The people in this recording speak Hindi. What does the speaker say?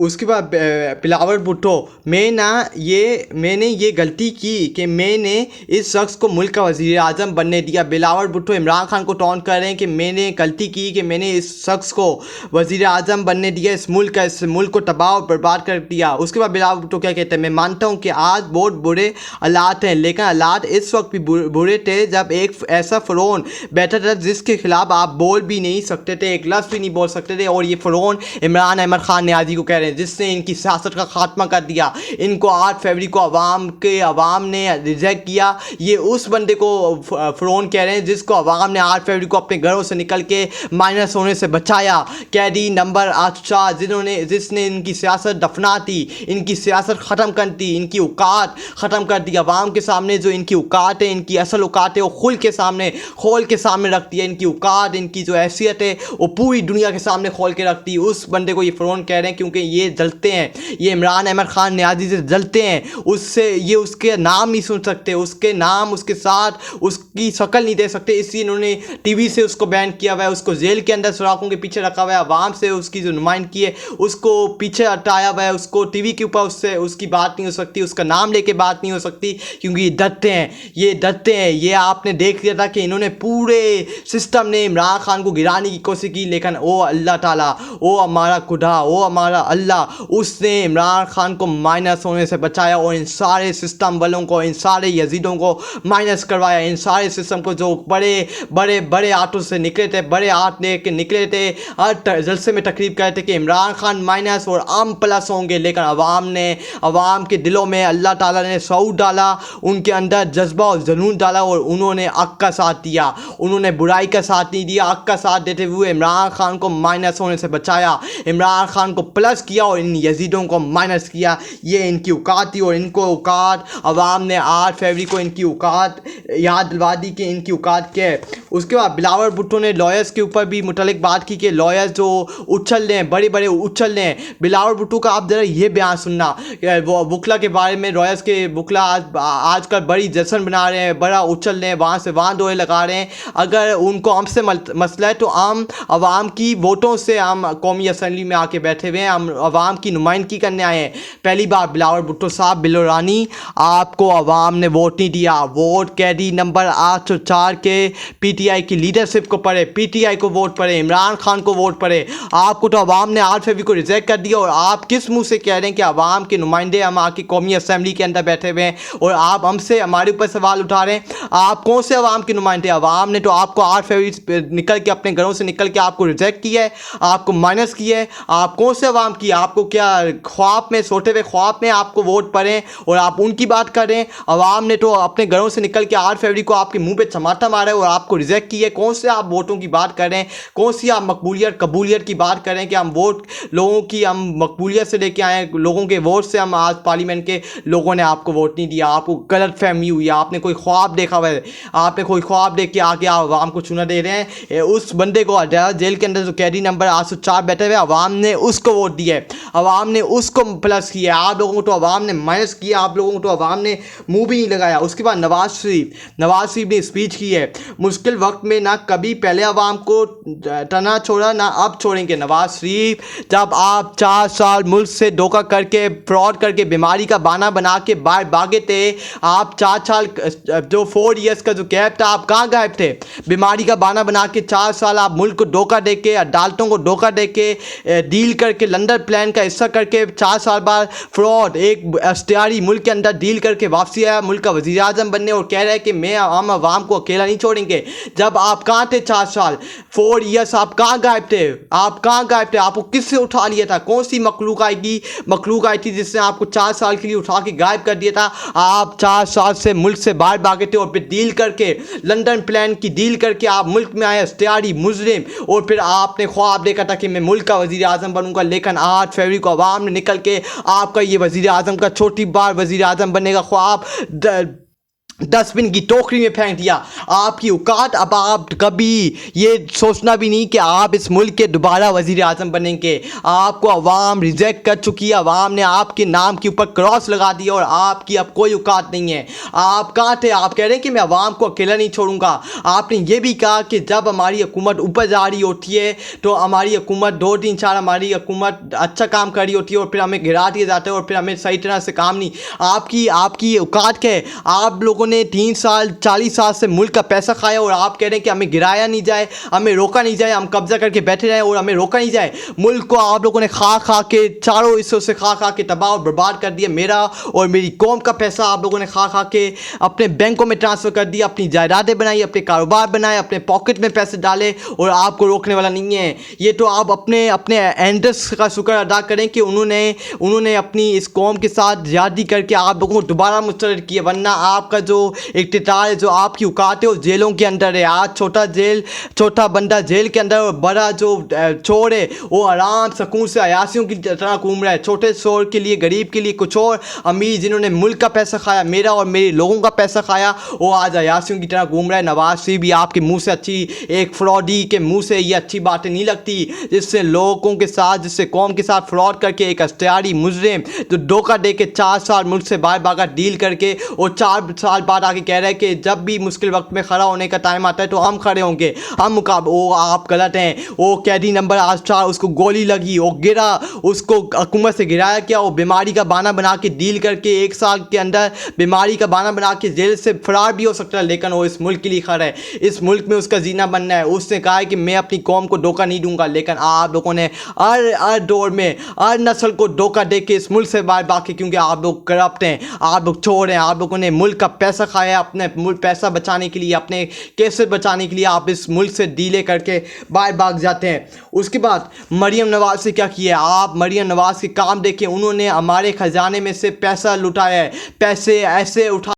उसके बाद बिलावल भुट्टो, मैंने ये गलती की कि मैंने इस शख्स को मुल्क का वज़ीर आज़म बनने दिया। बिलावल भुट्टो इमरान खान को टॉन्ट कर रहे हैं कि मैंने गलती की कि मैंने इस शख्स को वज़ीर आज़म बनने दिया, इस मुल्क को तबाह और बर्बाद कर दिया। उसके बाद बिलावल भुट्टो क्या कहते हैं, मैं मानता हूँ कि आज बहुत बुरे हालात हैं, लेकिन हालात इस वक्त भी बुरे थे जब एक ऐसा फ़िरौन बैठा था जिसके खिलाफ आप बोल भी नहीं सकते थे, एक लफ्ज़ भी नहीं बोल सकते थे। और ये फ़िरौन इमरान अहमद खान न्याजी को कह रहे हैं जिसने इनकी सियासत का खात्मा कर दिया। इनको 8 फरवरी को अवाम ने रिजेक्ट किया। ये उस बंदे को फ़िरौन कह रहे हैं जिसको अवाम ने 8 फरवरी को अपने घरों से निकल के माइनस होने से बचाया। कैदी नंबर 8 जिसने इनकी सियासत दफना थी, इनकी सियासत ख़त्म कर दी, इनकी औकात ख़त्म कर दी। अवाम के सामने जो इनकी औकात है, इनकी असल औकात है, वो खोल के सामने रख दिया। इनकी औकात, इनकी जो हैसियत है वो पूरी दुनिया के सामने खोल के रखती है। उस बंदे को ये फ़िरौन कह रहे हैं क्योंकि ये जलते हैं, ये इमरान अहमद खान न्याजी से जलते हैं। उससे ये उसके नाम नहीं सुन सकते, उसके नाम, उसके साथ उसकी शक्ल नहीं दे सकते, इसलिए इन्होंने टीवी से उसको बैन किया हुआ है, उसको जेल के अंदर सुराखों के पीछे रखा हुआ है। अवाम से उसकी जो नुमाइंदगी है उसको पीछे हटाया हुआ है, उसको टीवी के ऊपर उससे उसकी बात नहीं हो सकती, उसका नाम लेके बात नहीं हो सकती क्योंकि ये डरते हैं। ये आपने देख लिया था कि इन्होंने पूरे सिस्टम ने इमरान खान को गिराने की कोशिश की, लेकिन ओ अल्लाह ताला, ओ हमारा खुदा, ओ हमारा अल्लाह, उसने इमरान खान को माइनस होने से बचाया और इन सारे सिस्टम वालों को, इन सारे यजीदों को माइनस करवाया। इन सारे सिस्टम को जो बड़े आटों से निकले थे, बड़े आट लेके निकले थे, हर जलसे में तकरीब कर रहे थे कि इमरान खान माइनस और हम प्लस होंगे, लेकिन अवाम के दिलों में अल्लाह ताला ने शऊर डाला, उनके अंदर जज्बा और जुनून डाला और उन्होंने हक का साथ दिया, उन्होंने बुराई का साथ नहीं दिया, हक का साथ देते हुए इमरान खान को माइनस होने से बचाया, इमरान खान को प्लस किया और इन यजीदों को माइनस किया। ये इनकी औकात थी और इनको औकात अवाम ने 8 फरवरी को इनकी औकात याद दिलवा दी कि इनकी औकात क्या है। उसके बाद बिलावल भुट्टो ने लॉयर्स के ऊपर भी मुतल्लिक बात की कि लॉयर्स जो उछल रहे हैं, बड़े उछल रहे हैं। बिलावल भुट्टो का आप ज़रा ये बयान सुनना, वो वकला के बारे में, लॉयर्स के वकला आजकल बड़ी जश्न बना रहे हैं, बड़ा उछल रहे हैं, वहाँ से वहाँ दौरे लगा रहे हैं। अगर उनको हमसे मसला है तो हम अवाम की वोटों से हम कौमी असम्बली में आके बैठे हुए हैं, हम अवाम की नुमाइंदगी करने आए हैं। पहली बार बिलावल भुट्टो साहब, बिलोरानी, आपको अवाम ने वोट नहीं दिया। वोट कैदी नंबर 804 के पीटीआई की लीडरशिप को पड़े, पीटीआई को वोट पड़े, इमरान खान को वोट पड़े। आपको तो अवाम ने 8 फरवरी को रिजेक्ट कर दिया और आप किस मुंह से कह रहे हैं कि अवाम के नुमाइंदे हम आके कौमी असम्बली के अंदर बैठे हुए हैं और आप हमसे, हमारे ऊपर सवाल उठा रहे हैं। आप कौन से अवाम के नुमाइंदे? अवाम ने तो आपको 8 फरवरी निकल के, अपने घरों से निकल के आपको रिजेक्ट किया है, आपको माइनस किया है। आप कौन से अवाम की? आपको क्या ख्वाब में, सोते हुए ख्वाब में आपको वोट पड़े और आप उनकी बात कर रहे हैं? अवाम ने तो अपने घरों से निकल के 8 फरवरी को आपके मुंह पे टमाटर मारा है और आपको रिजेक्ट किया है। कौन से आप वोटों की बात कर रहे हैं? कौन सी आप कबूलियत की बात कर रहे हैं कि हम वोट लोगों की, हम मकबूलियत से लेके आए हैं, लोगों के वोट से हम आज पार्लियामेंट के लोगों ने आपको वोट नहीं दिया, आपको गलत फहमी हुई, आपने कोई ख्वाब देखा हुआ है, आपने कोई ख्वाब देख के आके आवाम को चुना दे रहे हैं। उस बंदे को जेल के अंदर जो कैदी नंबर 804 बैठे हुए, अवाम ने उसको वोट दिया है, अवाम ने उसको प्लस किया। आप लोगों को तो अवाम ने माइनस किया, आप लोगों को तो अवाम ने मुंह भी नहीं लगाया। उसके बाद नवाज शरीफ ने स्पीच की है, मुश्किल वक्त में ना कभी पहले अवाम को तना छोड़ा ना अब छोड़ेंगे। नवाज शरीफ, जब आप 4 साल मुल्क से धोखा करके, फ्रॉड करके, बीमारी का बहाना बना के बाहर भागे थे, आप 4 साल जो 4 ईयर्स का जो गैप था, आप कहाँ गायब थे? बीमारी का बहाना बना के 4 साल आप मुल्क को धोखा दे के, अदालतों को धोखा दे के, डील करके, लंदन प्लान का हिस्सा करके 4 साल बाद फ्रॉड, एक अख्तियारी मुल्क के अंदर डील करके वापसी आया मुल्क का वज़ीर आज़म बनने और कह रहा है कि हम अवाम को अकेला नहीं छोड़ेंगे। जब आप कहाँ थे 4 साल, 4 ईयर्स आप कहाँ गायब थे? आप कहाँ गायब थे? आपको किससे उठा लिया था? कौन सी मखलूक आई थी जिसने आपको 4 साल के लिए उठा के गायब कर दिया था? आप 4 साल से मुल्क से बाहर भागे थे और फिर डील करके, लंदन प्लान की डील करके आप मुल्क में आए इख्तियारी मुजरिम, और फिर आपने ख्वाब देखा था कि मैं मुल्क का वज़ीर आज़म बनूंगा, लेकिन 8 फरवरी को अवाम ने निकल के आपका ये वज़ीर आज़म का छोटी बार वज़ीर आज़म बनने का ख्वाब डस्टबिन की टोकरी में फेंक दिया। आपकी औकात, अब आप कभी ये सोचना भी नहीं कि आप इस मुल्क के दोबारा वज़ीर आज़म बनेंगे। आपको अवाम रिजेक्ट कर चुकी है, अवाम ने आपके नाम के ऊपर क्रॉस लगा दिया और आपकी अब कोई औकात नहीं है। आप कहाँ थे? आप कह रहे हैं कि मैं अवाम को अकेला नहीं छोड़ूंगा। आपने ये भी कहा कि जब हमारी हुकूमत ऊपर जा रही होती है तो हमारी हुकूमत 2-3-4 हमारी हुकूमत अच्छा काम कर रही होती है और फिर हमें गिरा दिया जाता है और फिर हमें सही तरह से काम नहीं। आपकी आपकी औकात क्या है? आप लोगों ने 3 साल 40 साल से मुल्क का पैसा खाया और आप कह रहे हैं कि हमें गिराया नहीं जाए, हमें रोका नहीं जाए, हम कब्जा करके बैठे रहें और हमें रोका नहीं जाए। मुल्क को आप लोगों ने खा खा के, चारों हिस्सों से खा खा के तबाह और बर्बाद कर दिया। मेरा और मेरी कौम का पैसा आप लोगों ने खा खा के अपने बैंकों में ट्रांसफ़र कर दिया, अपनी जायदादें बनाई, अपने कारोबार बनाए, अपने पॉकेट में पैसे डाले और आपको रोकने वाला नहीं है। ये तो आप अपने अपने एंडर्स का शुक्र अदा करें कि उन्होंने अपनी इस कौम के साथ ज़्यादती करके आप लोगों को दोबारा मुस्तरद किया, वरना आपका जो इक़्तिदार है, जो आपकी औकात है, वो जेलों के अंदर है। आज छोटा बंदा जेल के अंदर और बड़ा जो चोर है वो आराम सुकून से अयासियों की तरह घूम रहा है। छोटे चोर के लिए, गरीब के लिए कुछ और, अमीर जिन्होंने मुल्क का पैसा खाया, मेरा और मेरे लोगों का पैसा खाया, वो आज अयासियों की तरह घूम रहा है। नवाज शरीफ भी आपके मुंह से अच्छी, एक फ्रॉडी के मुंह से ये अच्छी बातें नहीं लगती, जिससे लोगों के साथ, जिससे कौम के साथ फ्रॉड करके एक अख्तियारी मुजरिम जो धोखा दे के 4 साल मुल्क से बाहर भागा डील करके और 4 साल बाद आके कह रहा है कि जब भी मुश्किल वक्त में खड़ा होने का टाइम आता है तो हम खड़े होंगे, हम मुकाबले। वो आप गलत हैं। वो कैदी नंबर 8 उसको गोली लगी, वो गिरा, उसको हुकूमत से गिराया क्या? वो बीमारी का बहाना बना के डील करके 1 साल के अंदर बीमारी का बहाना बना के जेल से फरार भी हो सकता है, लेकिन वो इस मुल्क के लिए खड़ा है। इस मुल्क में उसका जीना बनना है। उसने कहा है कि मैं अपनी कौम को धोखा नहीं दूंगा, लेकिन आप लोगों ने हर दौर में हर नस्ल को धोखा दे के इस मुल्क से बाहर भागे, क्योंकि आप लोग करप्ट हैं, आप लोग चोर हैं, आप लोगों ने मुल्क का पैसा खाया। अपने मुल्क पैसा बचाने के लिए, अपने केसेस बचाने के लिए आप इस मुल्क से डीले करके बाहर भाग जाते हैं। उसके बाद मरियम नवाज से क्या किया? आप मरियम नवाज के काम देखें, उन्होंने हमारे खजाने में से पैसा लुटाया है, पैसे ऐसे उठा